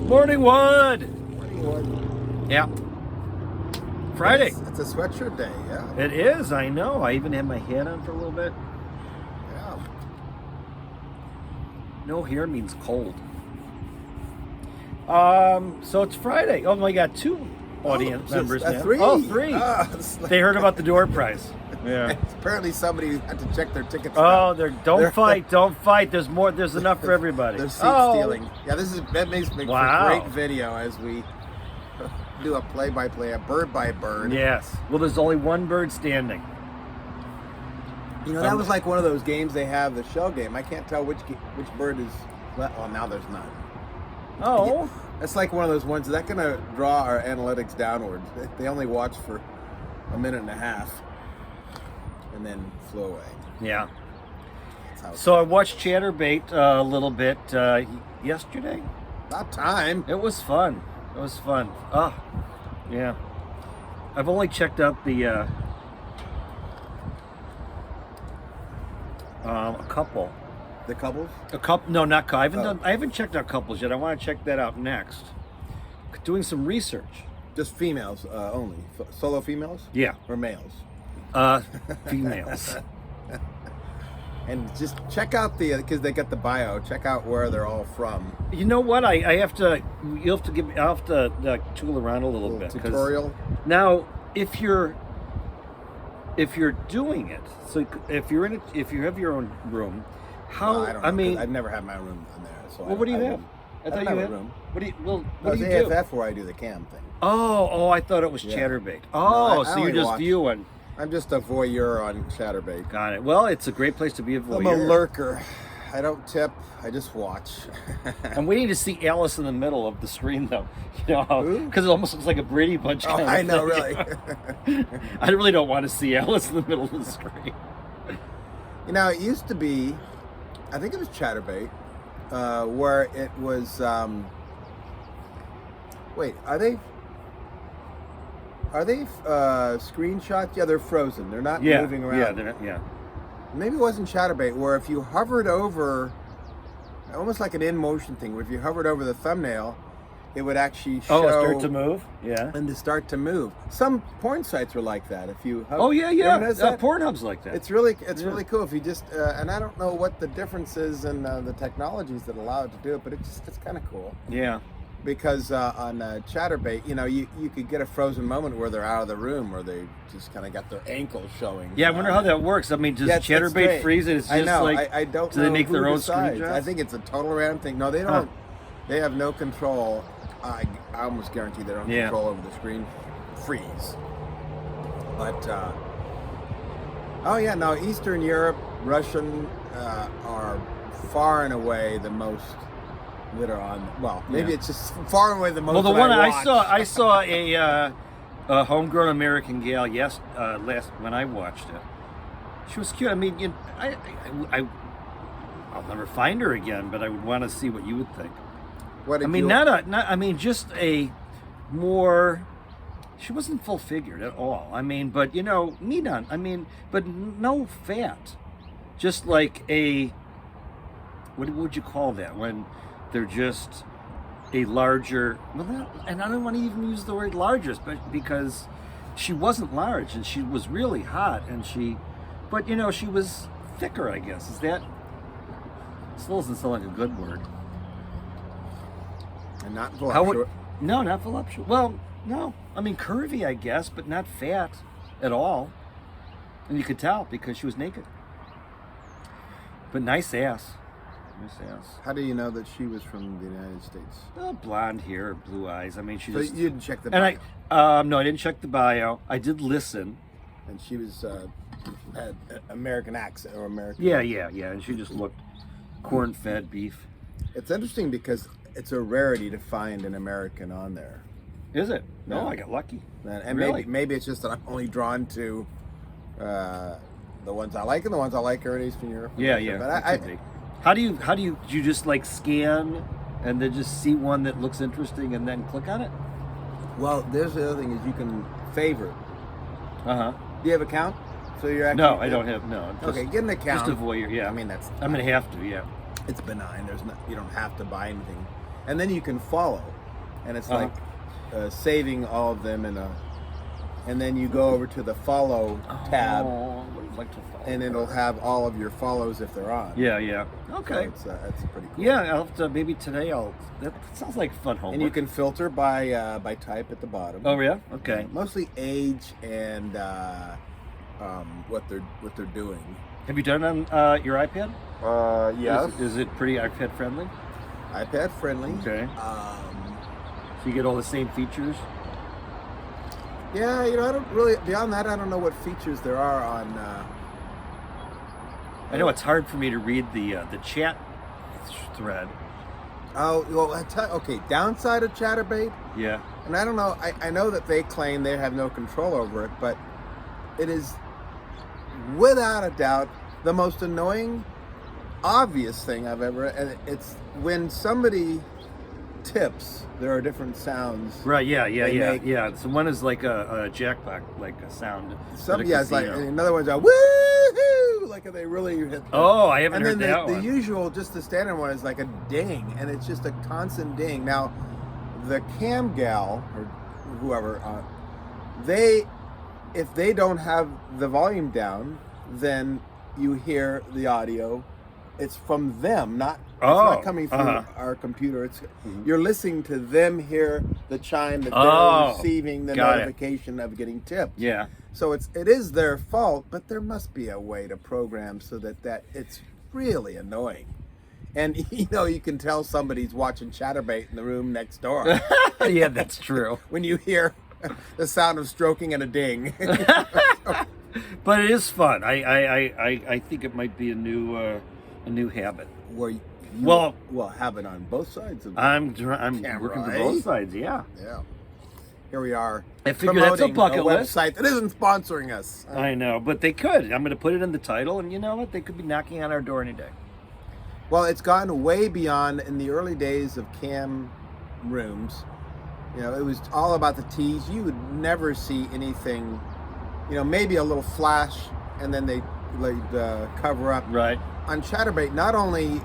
Morning, Wood. Morning. Yeah. Friday. It's a sweatshirt day, yeah. It is, I know. I even had my hat on for a little bit. Yeah. No hair means cold. So it's Friday. Oh, my God, two audience members now. Three. Oh, three. It's like- They heard about the door prize. Yeah. Apparently somebody had to check their tickets. Oh, don't fight. There's more. There's enough for everybody. They're seat stealing. Yeah, that makes for Wow. a great video as we do a play-by-play, a bird by bird. Yes. Well, there's only one bird standing. You know, that was like one of those games they have, the shell game. I can't tell which bird is. Oh, now there's none. Oh. It's like one of those ones that gonna draw our analytics downwards. They only watch for a minute and a half, and then flew away. Yeah. That's how So I watched Chaturbate a little bit yesterday. about time. It was fun. Oh, yeah. I've only checked out the a couple. The couples. No, not couple. Oh. I haven't checked out couples yet. I want to check that out next. Doing some research. Just females only. Solo females? Yeah. Or males? Females. And just check out because they got the bio, check out where they're all from. You know what? I have to. You'll have to give me. I'll have to tool around a little bit. Tutorial. Now, if you're doing it, so if you have your own room, how? No, I don't know, mean, I've never had my room in there. So well, what do you have? I thought you had a room. What do you? Well, I what was do you do? AFF where I do the cam thing. Oh! I thought it was Yeah. Chaturbate. No, Oh, I so you're only just watch. viewing. I'm just a voyeur on Chaturbate. Got it. Well, it's a great place to be a voyeur. I'm a lurker. I don't tip. I just watch. I'm waiting to see Alice in the middle of the screen, though. You know, Who? because it almost looks like a Brady Bunch. Oh, kind of I know, thing. really. I really don't want to see Alice in the middle of the screen. You know, it used to be, I think it was Chaturbate, where it was, wait, are they screenshots? Yeah, they're frozen. They're not moving around. Yeah, they're not, yeah. Maybe it wasn't Chaturbate, where if you hovered over, almost like an in-motion thing, where if you hovered over the thumbnail, it would actually show. Oh, start to move? Yeah. And to start to move. Some porn sites are like that. If you hover, Oh, yeah. You ever notice that? Pornhub's like that. It's really cool if you just and I don't know what the difference is in the technologies that allow it to do it, but it's kind of cool Yeah. because on Chaturbate, you know, you could get a frozen moment where they're out of the room or they just kind of got their ankles showing. Yeah, I wonder how that works. I mean, does Yeah, it's Chaturbate great. freeze it? It's just I know. like, I don't do know. they make who their own decides. screenshots? I think it's a total random thing. No, they don't. They have no control. I almost guarantee they don't Yeah. control over the screen freeze. But oh yeah, no, Eastern Europe, Russian are far and away the most that are on. Well, maybe Yeah. it's just far and away the most. well, the that one I I saw a homegrown American gal last when I watched it. She was cute. I mean, I'll never find her again, but I would want to see what you would think. What did I mean, you, just a more. She wasn't full figured at all. I mean, but meat on. I mean, but no fat. Just like a. What would you call that when they're just a larger? Well, and I don't want to even use the word largest, but because she wasn't large and she was really hot and but she was thicker. I guess is that. Still doesn't sound like a good word. and not voluptuous. No, not voluptuous. Well, no. I mean, curvy, I guess, but not fat at all. And you could tell because she was naked. But nice ass. Nice ass. How do you know that she was from the United States? Blonde hair, blue eyes. I mean, she So just. you didn't check the. And bio. no, I didn't check the bio. I did listen. And she was had American accent or American. Yeah. And she just looked corn-fed beef. It's interesting because it's a rarity to find an American on there. Is it? No, Yeah. I got lucky. And Really? maybe it's just that I'm only drawn to the ones I like, and the ones I like are in Eastern Europe. Yeah. But that could be. How do you just like scan and then just see one that looks interesting and then click on it? Well, there's the other thing is you can favorite. Uh-huh. Do you have an account? So you're actually. No, I don't have no. Just, Okay, get an account. Just a voyeur, yeah. I mean, that's. I'm gonna have to, yeah. It's benign. You don't have to buy anything. and then you can follow, and it's like saving all of them in a, and then you go over to the follow tab, Oh, I would like to follow. and it'll have all of your follows if they're on. Yeah, yeah. Okay. So it's pretty cool. Yeah, I'll have to, maybe today that sounds like fun homework. And you can filter by type at the bottom. Oh yeah? Okay. Mostly age and what they're doing. Have you done it on your iPad? Yes. Is it pretty iPad friendly? iPad friendly. Okay. So you get all the same features? Yeah, I don't really, beyond that, I don't know what features there are on. I know it's hard for me to read the chat thread. Oh, well, okay, downside of Chaturbate, Yeah. and I don't know, I know that they claim they have no control over it, but it is, without a doubt, the most annoying, obvious thing I've ever, and it's when somebody tips, there are different sounds. Right. Yeah. They make- Yeah. So one is like a jackpot, like a sound. Some, at a yeah, it's like, casino. another one's a woohoo, like if they really hit. Oh, I haven't And heard then that the one. usual, just the standard one is like a ding, and it's just a constant ding. Now, the cam gal or whoever, if they don't have the volume down, then you hear the audio. It's from them, not. It's not coming from our computer. It's you're listening to them hear the chime that they're receiving the got it. notification of getting tipped. Yeah. So it is their fault, but there must be a way to program so that it's really annoying. And you can tell somebody's watching Chaturbate in the room next door Yeah, that's true. when you hear the sound of stroking and a ding. But it is fun. I think it might be a new habit. Where you Well- have it on both sides of I'm Camera, working for eh? both sides. Yeah. yeah. Here we are. I figure that's a promoting bucket list. website that isn't sponsoring us. I know, but they could. I'm going to put it in the title, and you know what? They could be knocking on our door any day. Well, it's gone way beyond. In the early days of cam rooms, it was all about the tease. You would never see anything, maybe a little flash, and then they'd cover up. Right. On Chaturbate, not only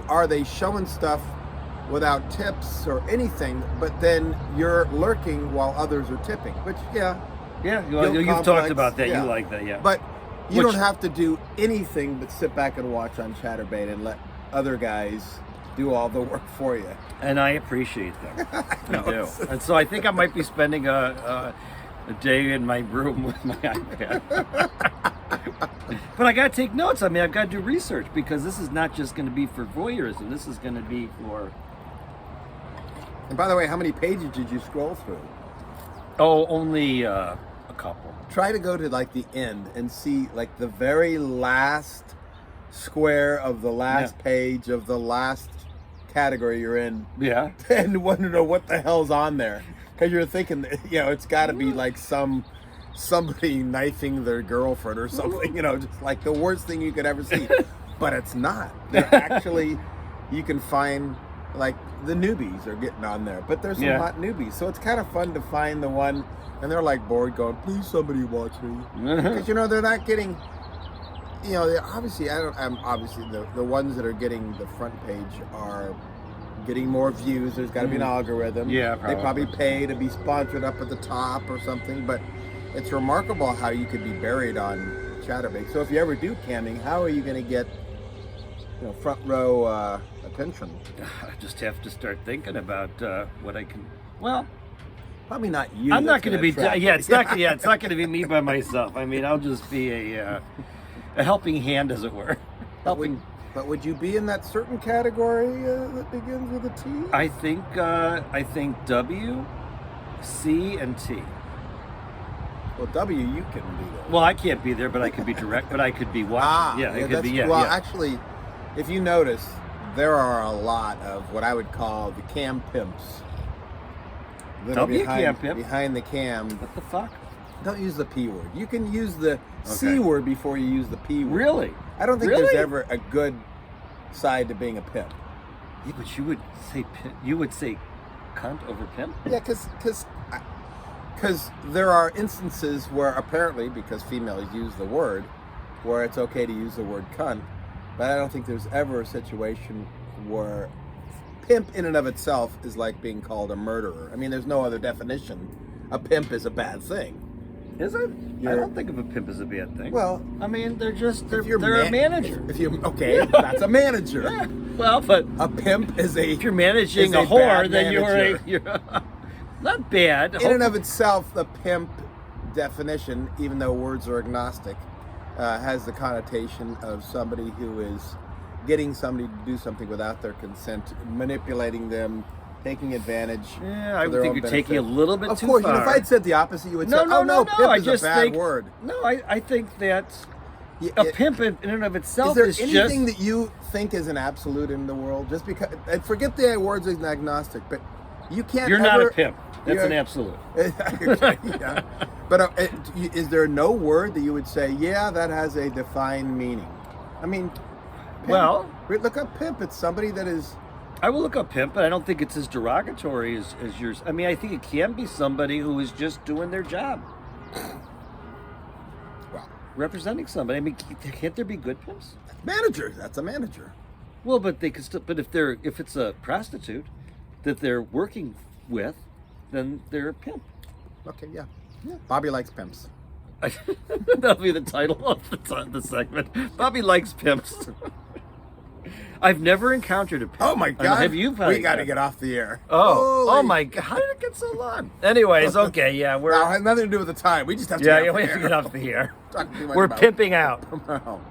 are they showing stuff without tips or anything, but then you're lurking while others are tipping, which, Yeah. Guilt You've complex, talked about that. yeah. You like that, yeah. but you Which- don't have to do anything but sit back and watch on Chaturbate and let other guys do all the work for you. And I appreciate them. I do. And so I think I might be spending a day in my room with my iPad. But I got to take notes. I mean, I've got to do research because this is not just going to be for voyeurism. This is going to be for... And by the way, how many pages did you scroll through? Oh, only a couple. Try to go to like the end and see like the very last square of the last page of the last category you're in, Yeah. and want to know what the hell's on there, because you're thinking it's got to be like somebody knifing their girlfriend or something, just like the worst thing you could ever see. But it's not. They're actually, you can find like the newbies are getting on there, but there's some hot newbies, so it's kind of fun to find the one, and they're like bored, going, "Please, somebody watch me," because they're not getting. They're obviously, obviously the ones that are getting the front page are getting more views. There's got to be an algorithm. Yeah, They probably pay to be sponsored up at the top or something, but it's remarkable how you could be buried on Chaturbate. So if you ever do camming, how are you going to get front row attention? I just have to start thinking about what I can... Well, Probably not you. I'm not going to be... it's not going to be me by myself. I mean, I'll just be a helping hand, as it were. Helping... But would you be in that certain category that begins with a T? I think W, C, and T. Well, W, you can be there. Well, I can't be there, but I could be direct. But I could be watching. It could be. Well, actually, if you notice, there are a lot of what I would call the cam pimps. that Tell are me a cam pimp. behind the cam. What the fuck? Don't use the P word. You can use the C word before you use the P word. Really? I don't think Really? there's ever a good side to being a pimp. Yeah, but you would say you would say cunt over pimp. Yeah, because there are instances where apparently, because females use the word, where it's okay to use the word cunt, but I don't think there's ever a situation where pimp in and of itself is like being called a murderer. I mean, there's no other definition. A pimp is a bad thing. Is it? I don't think of a pimp as a bad thing. Well, I mean, they're a a manager. If you okay, that's a manager. Yeah. Well, but a pimp is a. if you're managing is a whore, bad then manager. you're not bad. In and of itself, the pimp definition, even though words are agnostic, has the connotation of somebody who is getting somebody to do something without their consent, manipulating them, taking advantage. Yeah, I for would their think own you're benefit. taking a little bit Of too course, far. if I'd said the opposite, you would say, No, "Oh no, pimp I is just a bad think word." no, I think that Y- a it- pimp in and of itself Is there is anything just that you think is an absolute in the world? Just because, and forget the words as agnostic, but you can't. you're not ever, a pimp. That's you're- an absolute. yeah. But is there no word that you would say, yeah, that has a defined meaning? I mean, pimp, Well- look up pimp. It's somebody that is. I will look up pimp, but I don't think it's as derogatory as yours. I mean, I think it can be somebody who is just doing their job, Well, representing somebody. I mean, can't there be good pimps? manager. That's a manager. Well, but they could still. But if it's a prostitute that they're working with, then they're a pimp. Okay, yeah. Bobby likes pimps. That'll be the title of the segment. Bobby likes pimps. I've never encountered a pimp. Oh my God! Have you? We got to get off the air. Oh Holy- my God! How did it get so long? Anyways, okay, yeah, Now, it has nothing to do with the time. We just have to yeah, get we off have the to air. get off the air. Talk too much We're about- pimping out. Oh.